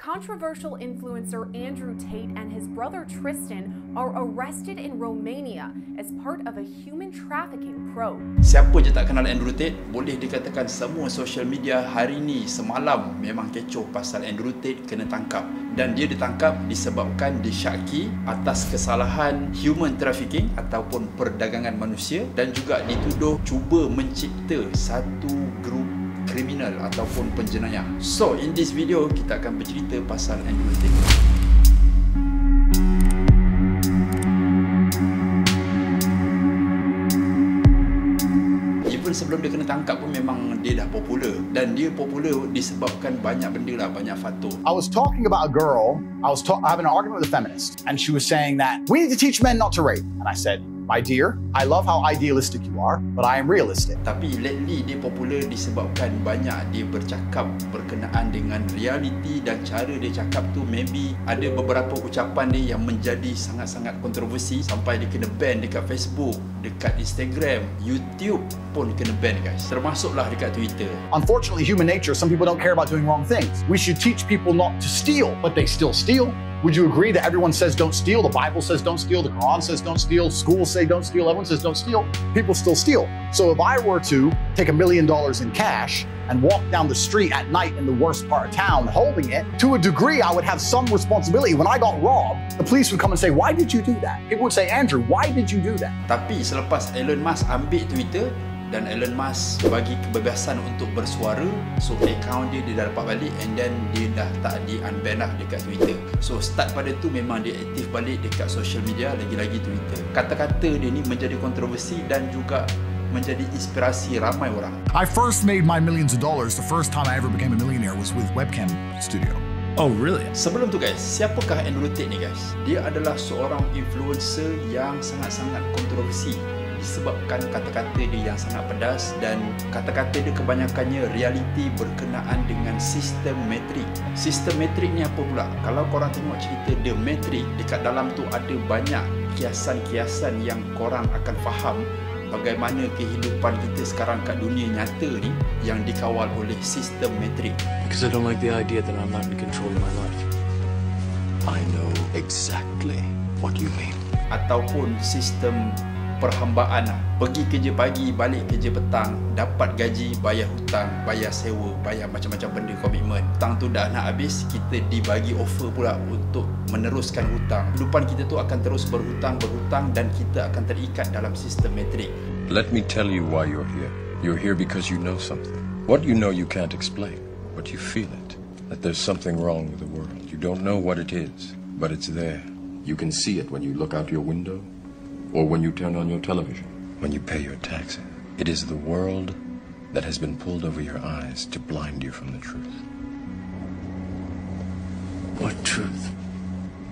Controversial influencer Andrew Tate and his brother Tristan are arrested in Romania as part of a human trafficking probe. Siapa je tak kenal Andrew Tate, boleh dikatakan semua social media hari ni semalam memang kecoh pasal Andrew Tate kena tangkap. Dan dia ditangkap disebabkan disyaki atas kesalahan human trafficking ataupun perdagangan manusia dan juga dituduh cuba mencipta satu grup kriminal ataupun penjenayah. So, in this video kita akan bercerita pasal Andrew Tate. Even sebelum dia kena tangkap pun memang dia dah popular, dan dia popular disebabkan banyak benda lah, banyak faktor. I was talking about a girl, I was having an argument with a feminist, and she was saying that we need to teach men not to rape. And I said, my dear, I love how idealistic you are, but I am realistic. Tapi lately dia popular disebabkan banyak dia bercakap berkenaan dengan reality, dan cara dia cakap tu maybe ada beberapa ucapan dia yang menjadi sangat-sangat kontroversi sampai dia kena ban dekat Facebook, dekat Instagram, YouTube pun kena ban guys. Termasuklah dekat Twitter. Unfortunately, human nature, some people don't care about doing wrong things. We should teach people not to steal, but they still steal. Would you agree that everyone says don't steal? The Bible says don't steal. The Quran says don't steal. Schools say don't steal. Everyone says don't steal. People still steal. So if I were to take $1 million in cash and walk down the street at night in the worst part of town holding it, to a degree I would have some responsibility. When I got robbed, the police would come and say, why did you do that? People would say, Andrew, why did you do that? Tapi selepas Elon Musk ambil Twitter dan Elon Musk bagi kebebasan untuk bersuara, so account dia dah dapat balik, and then dia dah tak di-unban lah dekat Twitter. So start pada tu memang dia aktif balik dekat social media, lagi-lagi Twitter. Kata-kata dia ni menjadi kontroversi dan juga menjadi inspirasi ramai orang. I first made my millions of dollars. The first time I ever became a millionaire was with Webcam Studio. Oh, really? Sebelum tu guys, siapakah Andrew Tate ni guys? Dia adalah seorang influencer yang sangat-sangat kontroversi disebabkan kata-kata dia yang sangat pedas, dan kata-kata dia kebanyakannya realiti berkenaan dengan sistem metrik. Sistem metrik ni apa pula? Kalau korang tengok cerita The Matrix, dekat dalam tu ada banyak kiasan-kiasan yang korang akan faham bagaimana kehidupan kita sekarang kat dunia nyata ni yang dikawal oleh sistem metrik. Because I don't like the idea that I'm not in control of my life. I know exactly what you mean. Ataupun sistem perhambaan lah. Pergi kerja pagi, balik kerja petang, dapat gaji, bayar hutang, bayar sewa, bayar macam-macam benda komitmen. Hutang tu dah nak habis, kita dibagi offer pula untuk meneruskan hutang. Kehidupan kita tu akan terus berhutang, dan kita akan terikat dalam sistem metrik. Let me tell you why you're here. You're here because you know something. What you know you can't explain, but you feel it. That there's something wrong with the world. You don't know what it is, but it's there. You can see it when you look out your window, or when you turn on your television, when you pay your taxes. It is the world that has been pulled over your eyes to blind you from the truth. What truth?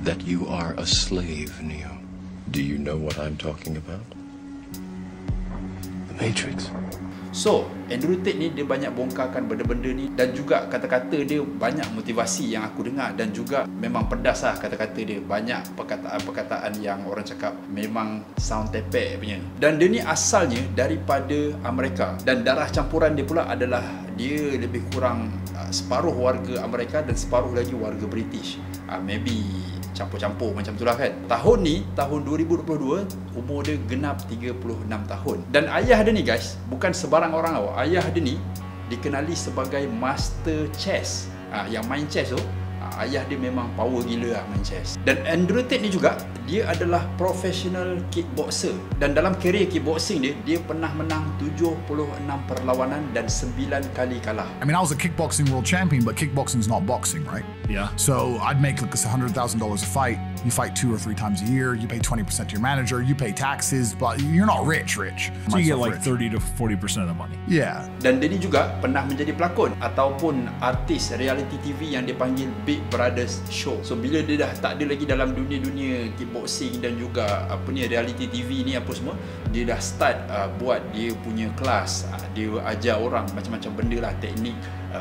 That you are a slave, Neo. Do you know what I'm talking about? The Matrix. So, Andrew Tate ni dia banyak bongkarkan benda-benda ni, dan juga kata-kata dia banyak motivasi yang aku dengar, dan juga memang pedas lah kata-kata dia. Banyak perkataan-perkataan yang orang cakap memang sound tepek punya. Dan dia ni asalnya daripada Amerika, dan darah campuran dia pula adalah dia lebih kurang separuh warga Amerika dan separuh lagi warga British. Maybe campur-campur macam itulah kan. Tahun ni, tahun 2022, umur dia genap 36 tahun. Dan ayah dia ni guys, bukan sebarang orang tau. Ayah dia ni dikenali sebagai master chess. Yang main chess tu, ayah dia memang power gila lah main chess. Dan Andrew Tate ni juga, dia adalah professional kickboxer. Dan dalam kerjaya kickboxing dia, dia pernah menang 76 perlawanan dan 9 kali kalah. I mean, I was a kickboxing world champion, but kickboxing's not boxing, right? Yeah. So I'd make like $100,000 a fight. You fight 2 or 3 times a year. You pay 20% to your manager. You pay taxes, but you're not rich. So you get like 30 to 40% of the money. Yeah. Dan dia ni juga pernah menjadi pelakon ataupun artis reality TV yang dipanggil Big Brothers Show. So bila dia dah tak ada lagi dalam dunia-dunia kickboxing dan juga reality TV ni apa semua, dia dah start buat dia punya kelas. Dia ajar orang macam-macam benda lah, teknik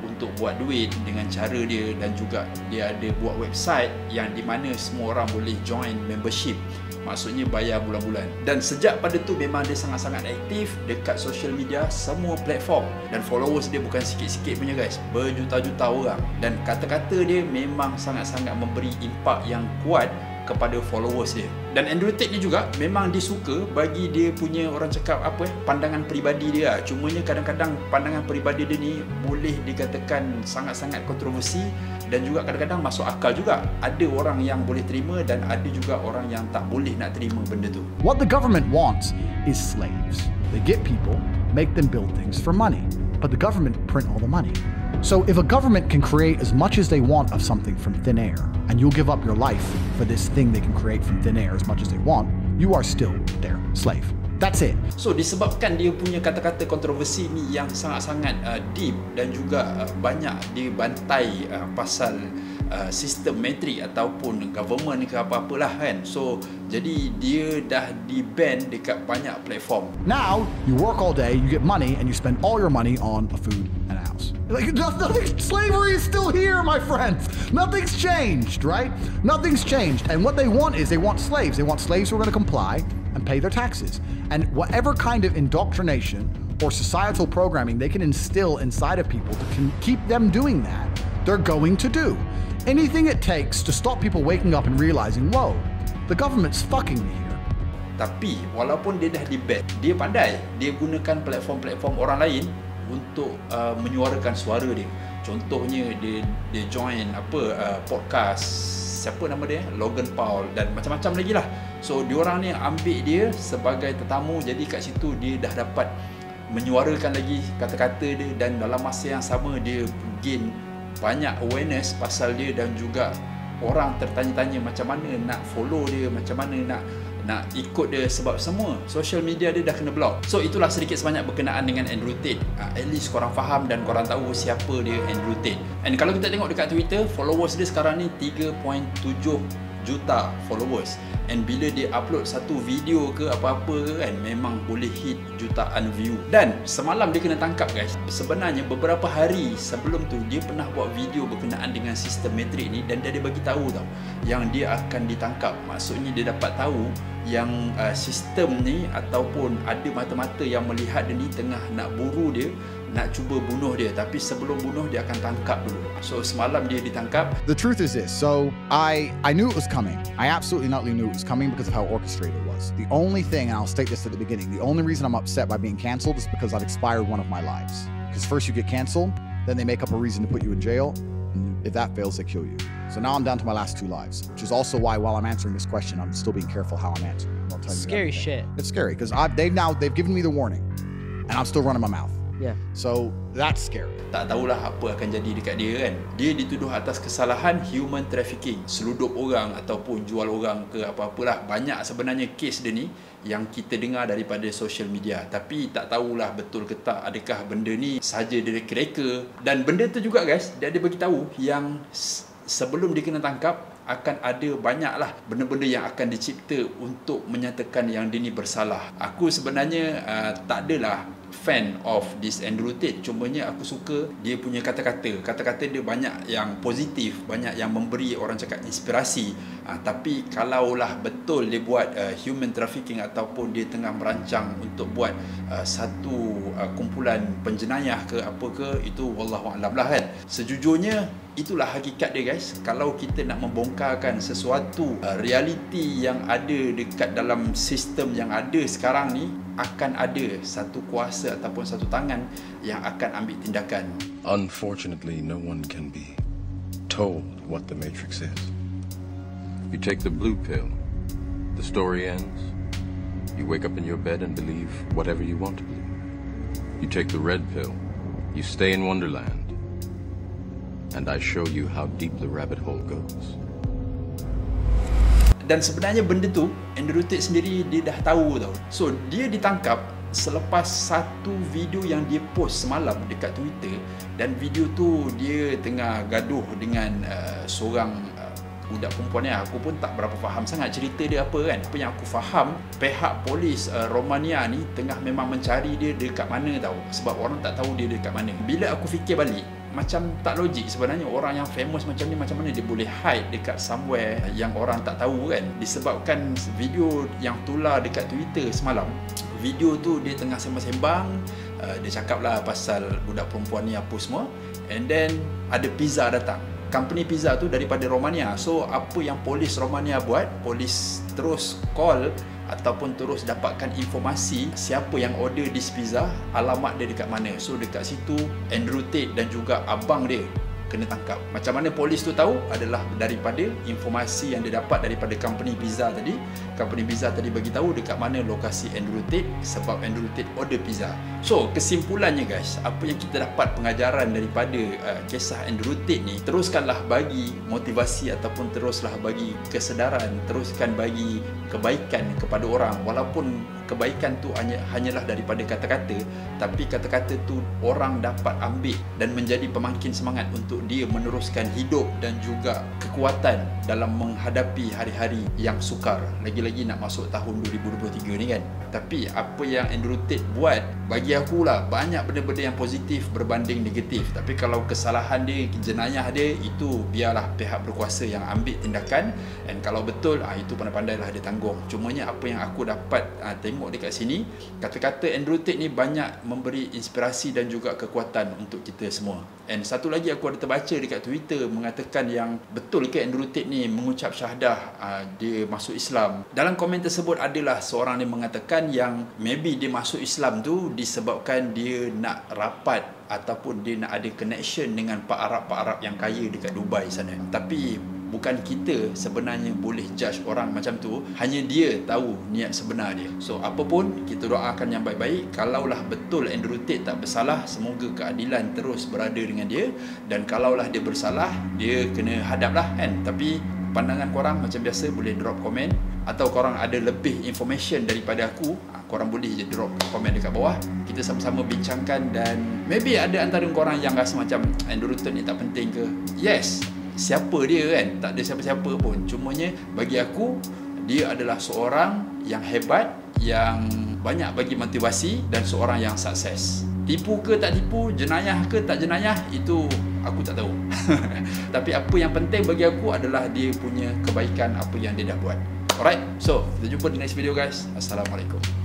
untuk buat duit dengan cara dia, dan juga dia ada buat website yang di mana semua orang boleh join membership maksudnya bayar bulan-bulan. Dan sejak pada tu memang dia sangat-sangat aktif dekat social media, semua platform, dan followers dia bukan sikit-sikit punya guys, berjuta-juta orang. Dan kata-kata dia memang sangat-sangat memberi impak yang kuat kepada followers dia. Dan Andrew Tate ni juga memang dia suka bagi dia punya, orang cakap apa, pandangan peribadi dia. Cumanya kadang-kadang pandangan peribadi dia ni boleh dikatakan sangat-sangat kontroversi dan juga kadang-kadang masuk akal juga. Ada orang yang boleh terima dan ada juga orang yang tak boleh nak terima benda tu. What the government wants is slaves. They get people, make them build things for money, but the government print all the money. So if a government can create as much as they want of something from thin air, and you'll give up your life for this thing they can create from thin air as much as they want, you are still their slave. That's it. So disebabkan dia punya kata-kata kontroversi ni yang sangat-sangat deep dan juga banyak dibantai pasal sistem metrik ataupun government ke apa-apalah kan. So jadi dia dah di-ban dekat banyak platform. Now you work all day, you get money, and you spend all your money on a food and a house. Like nothing, slavery is still here, my friends. Nothing's changed, right? Nothing's changed. And what they want is they want slaves. They want slaves who are going to comply and pay their taxes. And whatever kind of indoctrination or societal programming they can instill inside of people to keep them doing that, they're going to do. Anything it takes to stop people waking up and realizing, whoa, the government's fucking me here. Tapi walaupun dia dah di-ban, dia pandai. Dia gunakan platform-platform orang lain untuk menyuarakan suara dia. Contohnya dia join podcast, siapa nama dia? Logan Paul dan macam-macam lagi lah. So diorang ni ambil dia sebagai tetamu, jadi kat situ dia dah dapat menyuarakan lagi kata-kata dia, dan dalam masa yang sama dia gain banyak awareness pasal dia, dan juga orang tertanya-tanya macam mana nak follow dia, macam mana nak ikut dia, sebab semua social media dia dah kena block. So itulah sedikit sebanyak berkenaan dengan Andrew Tate. At least korang faham dan korang tahu siapa dia Andrew Tate. And kalau kita tengok dekat Twitter, followers dia sekarang ni 3.7 juta followers. And bila dia upload satu video ke apa-apa kan, memang boleh hit jutaan view. Dan semalam dia kena tangkap guys. Sebenarnya beberapa hari sebelum tu dia pernah buat video berkenaan dengan sistem metrik ni, dan dia bagi tahu tau yang dia akan ditangkap. Maksudnya dia dapat tahu yang sistem ni ataupun ada mata-mata yang melihat dia ni tengah nak buru dia, nak cuba bunuh dia, tapi sebelum bunuh dia akan tangkap dulu. So semalam dia ditangkap. The truth is this. So I knew it was coming. I absolutely knew it was coming because of how orchestrated it was. The only thing, and I'll state this at the beginning, the only reason I'm upset by being canceled is because I've expired one of my lives. Because first you get canceled, then they make up a reason to put you in jail, and if that fails, they kill you. So now I'm down to my last 2 lives, which is also why while I'm answering this question, I'm still being careful how I'm answering. I'll tell you Scary shit. It's scary because they've given me the warning, and I'm still running my mouth. Yeah. So that's scary. Tak tahulah apa akan jadi dekat dia kan. Dia dituduh atas kesalahan human trafficking, seludup orang ataupun jual orang ke apa-apalah. Banyak sebenarnya kes dia ni yang kita dengar daripada social media, tapi tak tahulah betul ke tak, adakah benda ni sahaja dia reka-reka. Dan benda tu juga guys, dia ada bagi tahu yang sebelum dia kena tangkap akan ada banyaklah benda-benda yang akan dicipta untuk menyatakan yang dia ni bersalah. Aku sebenarnya tak adalah fan of this Andrew Tate, cumanya aku suka dia punya kata-kata. Kata-kata dia banyak yang positif, banyak yang memberi orang cakap inspirasi. Tapi kalaulah betul dia buat human trafficking ataupun dia tengah merancang untuk buat satu kumpulan penjenayah ke apa ke, itu wallahualam lah kan. Sejujurnya itulah hakikat dia guys. Kalau kita nak membongkarkan sesuatu realiti yang ada dekat dalam sistem yang ada sekarang ni, akan ada satu kuasa ataupun satu tangan yang akan ambil tindakan. Unfortunately, no one can be told what the Matrix is. You take the blue pill, the story ends. You wake up in your bed and believe whatever you want to believe. You take the red pill, you stay in Wonderland, and I show you how deep the rabbit hole goes. Dan sebenarnya benda tu Andrew Tate sendiri dia dah tahu tau. So dia ditangkap selepas satu video yang dia post semalam dekat Twitter, dan video tu dia tengah gaduh dengan seorang budak perempuan ni. Aku pun tak berapa faham sangat cerita dia apa kan. Apa yang aku faham, pihak polis Romania ni tengah memang mencari dia dekat mana tau, sebab orang tak tahu dia dekat mana. Bila aku fikir balik, macam tak logik sebenarnya. Orang yang famous macam ni, macam mana dia boleh hide dekat somewhere yang orang tak tahu kan. Disebabkan video yang tular dekat Twitter semalam, video tu dia tengah sembang-sembang, dia cakap lah pasal budak perempuan ni apa semua, and then ada pizza datang. Company pizza tu daripada Romania. So apa yang polis Romania buat, polis terus call ataupun terus dapatkan informasi siapa yang order this pizza, alamat dia dekat mana. So dekat situ Andrew Tate dan juga abang dia kena tangkap. Macam mana polis tu tahu? Adalah daripada informasi yang dia dapat daripada company pizza tadi. Company pizza tadi bagi tahu dekat mana lokasi Andrew Tate, sebab Andrew Tate order pizza. So kesimpulannya guys, apa yang kita dapat pengajaran daripada kisah Andrew Tate ni, teruskanlah bagi motivasi ataupun teruslah bagi kesedaran, teruskan bagi kebaikan kepada orang. Walaupun kebaikan tu hanyalah daripada kata-kata, tapi kata-kata tu orang dapat ambil dan menjadi pemangkin semangat untuk dia meneruskan hidup dan juga kekuatan dalam menghadapi hari-hari yang sukar. Lagi-lagi nak masuk tahun 2023 ni kan. Tapi apa yang Andrew Tate buat, bagi aku lah banyak benda-benda yang positif berbanding negatif. Tapi kalau kesalahan dia, jenayah dia, itu biarlah pihak berkuasa yang ambil tindakan. Dan kalau betul, itu pandai-pandailah dia tanggung. Cumanya apa yang aku dapat tengok dekat sini, kata-kata Andrew Tate ni banyak memberi inspirasi dan juga kekuatan untuk kita semua. And satu lagi aku ada terbaca dekat Twitter mengatakan yang betul ke Andrew Tate ni mengucap syahadah dia masuk Islam. Dalam komen tersebut adalah seorang yang mengatakan yang maybe dia masuk Islam tu disebabkan dia nak rapat ataupun dia nak ada connection dengan Pak Arab yang kaya dekat Dubai sana. Tapi bukan kita sebenarnya boleh judge orang macam tu, hanya dia tahu niat sebenar dia. So apapun, kita doakan yang baik-baik. Kalaulah betul Andrew Tate tak bersalah, semoga keadilan terus berada dengan dia. Dan kalaulah dia bersalah, dia kena hadaplah kan. Tapi pandangan korang macam biasa boleh drop komen, atau korang ada lebih information daripada aku, korang boleh je drop komen dekat bawah. Kita sama-sama bincangkan. Dan maybe ada antara korang yang rasa macam Andrew Tate ni tak penting ke? Yes, siapa dia kan? Tak ada siapa-siapa pun. Cumanya bagi aku, dia adalah seorang yang hebat, yang banyak bagi motivasi, dan seorang yang sukses. Tipu ke tak tipu, jenayah ke tak jenayah, itu aku tak tahu. Tapi apa yang penting bagi aku adalah dia punya kebaikan apa yang dia dah buat. Alright, so kita jumpa di next video guys. Assalamualaikum.